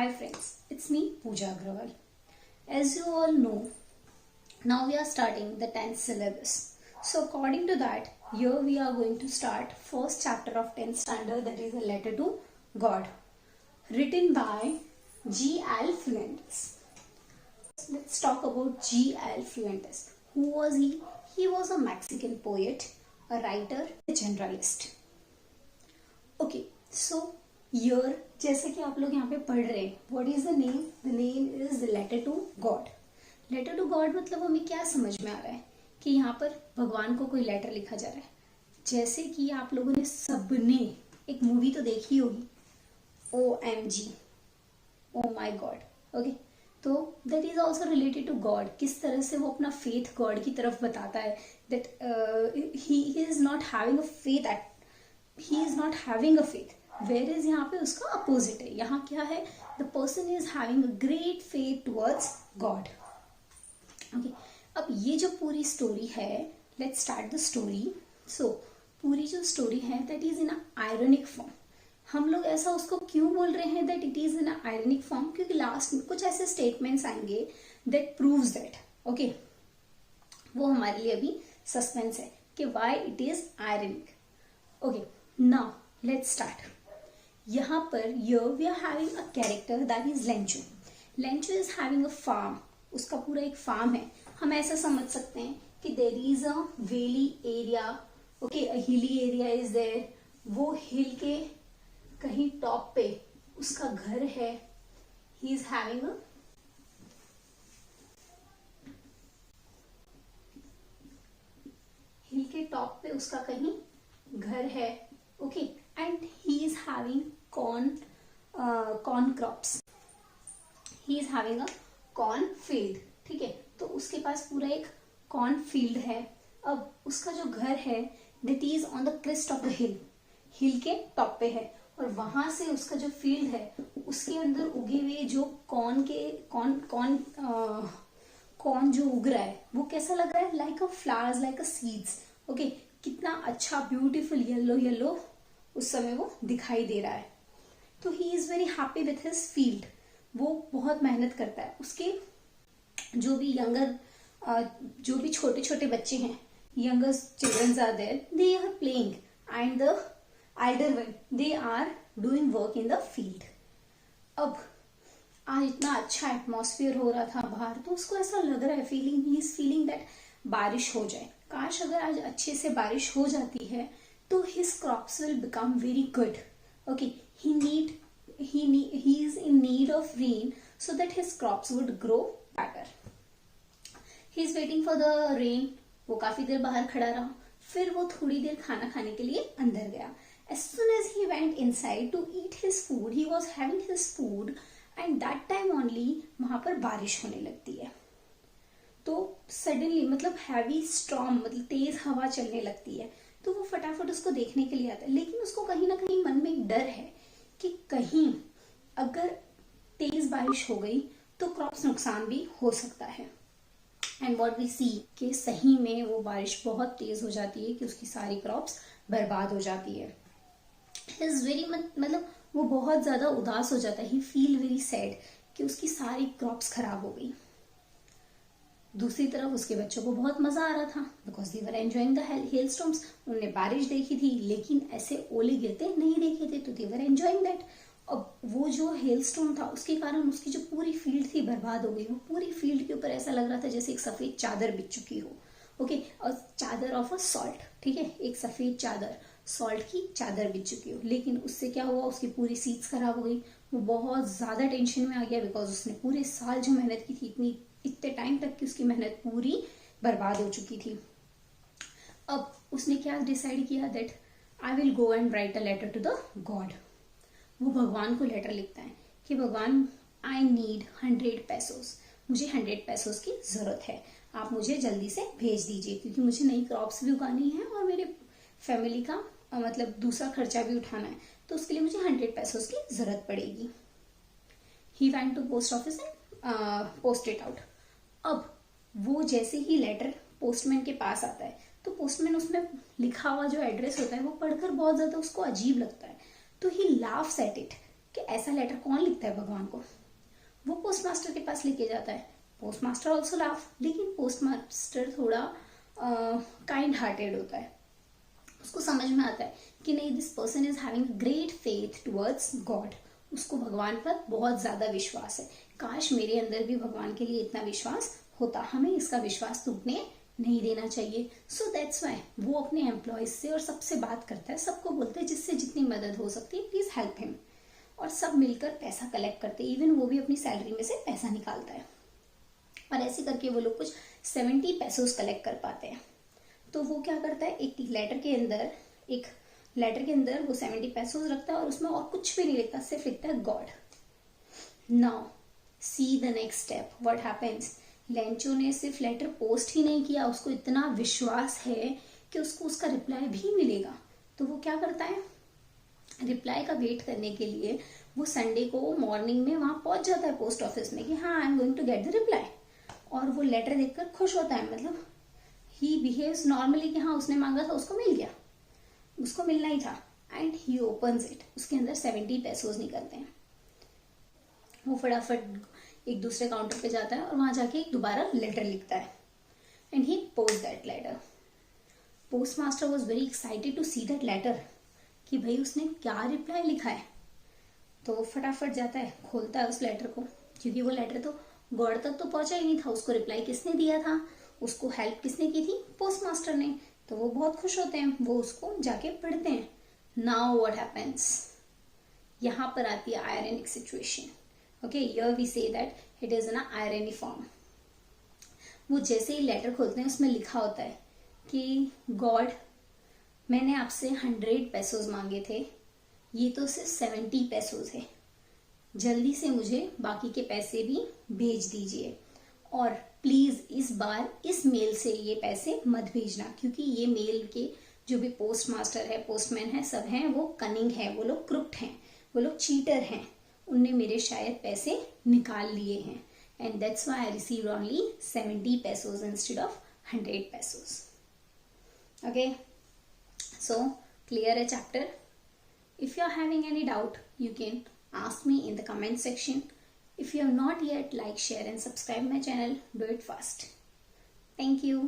Hi friends, it's me Pooja Agrawal. As you all know, now we are starting the 10th syllabus. So according to that, here we are going to start first chapter of 10th standard, that is a letter to God, written by G. L. Fuentes. Let's talk about G. L. Fuentes. Who was he? He was a Mexican poet, a writer, a generalist. Okay, so here जैसे कि आप लोग यहाँ पे पढ़ रहे हैं, what is the name? The name is Letter to God. Letter to God मतलब हमें क्या समझ में आ रहा है कि यहाँ पर भगवान को कोई लेटर लिखा जा रहा है. जैसे कि आप लोगों ने सबने एक मूवी तो देखी होगी, OMG, oh my God. Okay, तो that is also related to God. किस तरह से वो अपना फेथ गॉड की तरफ बताता है, that he is not having a faith at he is not having a faith, whereas यहाँ पे उसका अपोजिट है. यहाँ क्या है? the person is having a great faith towards God. okay, अब ये जो पूरी स्टोरी है, let's start the story. so पूरी जो स्टोरी है that is in a ironic form. हम लोग ऐसा उसको क्यों बोल रहे हैं that it is in a ironic form? क्योंकि लास्ट में कुछ ऐसे स्टेटमेंट्स आएंगे that proves that. okay, वो हमारे लिए अभी सस्पेंस है कि why it is ironic. okay, now let's start. यहाँ पर here we are having a character that is Lencho. Lencho is having a farm. उसका पूरा एक फार्म है. हम ऐसा समझ सकते हैं कि there is a valley area, okay, a hilly area is there. वो हिल के कहीं टॉप पे उसका घर है. He is having a हिल के टॉप पे उसका कहीं घर है. Okay, and he is having corn crops. He is having a corn field. ठीक है, तो उसके पास पूरा एक कॉर्न फील्ड है. अब उसका जो घर है that is on the crest of the hill. Hill के टॉप पे है, और वहां से उसका जो फील्ड है उसके अंदर उगे हुए जो कॉर्न जो उग रहा है वो कैसा लग रहा है? लाइक अ फ्लावर्स, लाइक अ सीड्स. ओके, कितना अच्छा ब्यूटीफुल येलो येलो उस समय वो दिखाई दे रहा है. तो he is very happy with his field. वो बहुत मेहनत करता है. उसके जो भी जो भी छोटे छोटे बच्चे हैं, younger childrens are there, they are playing, and the elder one they are doing work in the field. अब आज इतना अच्छा एटमॉस्फेयर हो रहा था बाहर, तो उसको ऐसा लग रहा है, ही इज फीलिंग दैट बारिश हो जाए. काश अगर आज अच्छे से बारिश हो जाती है तो his crops will become very good. Okay, he is in need of rain so that his crops would grow better. he is waiting for the rain. वो काफी देर बाहर खड़ा रहा. फिर वो थोड़ी देर खाना खाने के लिए अंदर गया. as soon as he went inside to eat his food, he was having his food, and that time only वहां पर बारिश होने लगती है. तो सडनली मतलब हैवी स्टॉर्म, मतलब तेज हवा चलने लगती है. तो वो फटाफट उसको देखने के लिए आता है, लेकिन उसको कहीं ना कहीं मन में एक डर है कि कहीं अगर तेज बारिश हो गई तो क्रॉप्स नुकसान भी हो सकता है. एंड व्हाट वी सी कि सही में वो बारिश बहुत तेज हो जाती है कि उसकी सारी क्रॉप्स बर्बाद हो जाती है. इज वेरी मतलब वो बहुत ज्यादा उदास हो जाता है. ही फील वेरी सैड कि उसकी सारी क्रॉप्स खराब हो गई. दूसरी तरफ उसके बच्चों को बहुत मजा आ रहा था, because they were enjoying the hell storms. उन्होंने बारिश देखी थी लेकिन ऐसे ओले गिरते नहीं देखे थे, तो दे वर एंजॉइंग दैट. अब वो जो हेल स्टॉर्म था उसके कारण उसकी जो पूरी फील्ड थी बर्बाद हो गई. वो पूरी फील्ड के ऊपर ऐसा लग रहा था जैसे एक सफेद चादर बिछ चुकी हो. ओके, और चादर ऑफ अ सॉल्ट. ठीक है, एक सफेद चादर, सॉल्ट की चादर बिछ चुकी हो. लेकिन उससे क्या हुआ? उसकी पूरी सीड्स खराब हो गई. वो बहुत ज्यादा टेंशन में आ गया, बिकॉज उसने पूरे साल जो मेहनत की थी, इतने टाइम तक की उसकी मेहनत पूरी बर्बाद हो चुकी थी. अब उसने क्या डिसाइड किया? That I will go and write a letter to the God. वो भगवान को लेटर लिखता है कि भगवान, आई नीड 100 pesos. मुझे 100 pesos की जरूरत है. आप मुझे जल्दी से भेज दीजिए, क्योंकि मुझे नई क्रॉप्स भी उगानी है और मेरे फैमिली का मतलब दूसरा खर्चा भी उठाना है. तो उसके लिए मुझे 100 pesos की जरूरत पड़ेगी. He went to post office and post it out. अब वो जैसे ही लेटर पोस्टमैन के पास आता है, तो पोस्टमैन उसमें लिखा हुआ जो एड्रेस होता है वो पढ़कर बहुत ज्यादा उसको अजीब लगता है. तो ही लाफ्स एट इट कि ऐसा लेटर कौन लिखता है भगवान को। वो पोस्ट मास्टर के पास लेके जाता है। पोस्ट मास्टर ऑल्सो लाफ, लेकिन पोस्ट मास्टर थोड़ा काइंड हार्टेड होता है। उसको समझ में आता है कि नहीं, this person is having great faith towards God. उसको भगवान पर बहुत ज्यादा विश्वास है। काश मेरे अंदर भी भगवान के लिए इतना विश्वास होता, हमें इसका विश्वास टूटने नहीं देना चाहिए। सो दैट्स वाई वो अपने एम्प्लॉयज से और सबसे बात करता है, सबको बोलता है जिससे जितनी मदद हो सकती है प्लीज हेल्प हिम। और सब मिलकर पैसा कलेक्ट करते हैं, इवन वो भी अपनी सैलरी में से पैसा निकालता है। और ऐसे करके वो लोग कुछ 70 पैसों कलेक्ट कर पाते हैं। तो वो क्या करता है, एक लेटर के अंदर वो 70 पैसों रखता है और उसमें और कुछ भी नहीं लिखता, सिर्फ लिखता है God. Now see the next step, what happens. Lencho ने सिर्फ लेटर पोस्ट ही नहीं किया, उसको इतना विश्वास है कि उसको उसका रिप्लाई भी मिलेगा। तो वो क्या करता है, रिप्लाई का वेट करने के लिए वो संडे को मॉर्निंग में वहां पहुंच जाता है पोस्ट ऑफिस में कि हाँ I am going to get the reply. और वो लेटर देखकर खुश होता है, मतलब ही बिहेव्स नॉर्मली कि हाँ उसने मांगा था उसको मिल गया, उसको मिलना ही था। एंड ही ओपन्स इट, उसके अंदर 70 पैसों निकलते हैं। वो फटाफट एक दूसरे काउंटर पे जाता है और वहां जाके एक दोबारा लेटर लिखता है and he post that letter. Post master was very excited to see that letter कि भाई उसने क्या रिप्लाई लिखा है। तो फटाफट जाता है, खोलता है उस लेटर को, क्योंकि वो लेटर तो गॉड तक तो पहुंचा ही नहीं था। उसको रिप्लाई किसने दिया था, उसको हेल्प किसने की थी, पोस्ट मास्टर ने। तो वो बहुत खुश होते हैं, वो उसको जाके पढ़ते हैं। नाउ व्हाट हैपेंस, यहाँ पर आती है ironic situation. Okay, here we say that it is an irony form. वो जैसे ही लेटर खोलते हैं उसमें लिखा होता है कि गॉड, मैंने आपसे 100 पैसों मांगे थे, ये तो सिर्फ 70 पैसों है। जल्दी से मुझे बाकी के पैसे भी भेज दीजिए। और प्लीज इस बार इस मेल से ये पैसे मत भेजना, क्योंकि ये मेल के जो भी पोस्ट मास्टर है, पोस्टमैन है, सब हैं वो कनिंग है, वो लोग क्रुप्ट हैं, वो लोग चीटर हैं। उनने मेरे शायद पैसे निकाल लिए हैं। And that's why I receive only 70 पैसों इंस्टेड ऑफ 100 पैसों। Okay, so clear a chapter. If you are having any doubt, you can ask me in the comment section. If you have not yet like, share and subscribe my channel, do it fast. Thank you.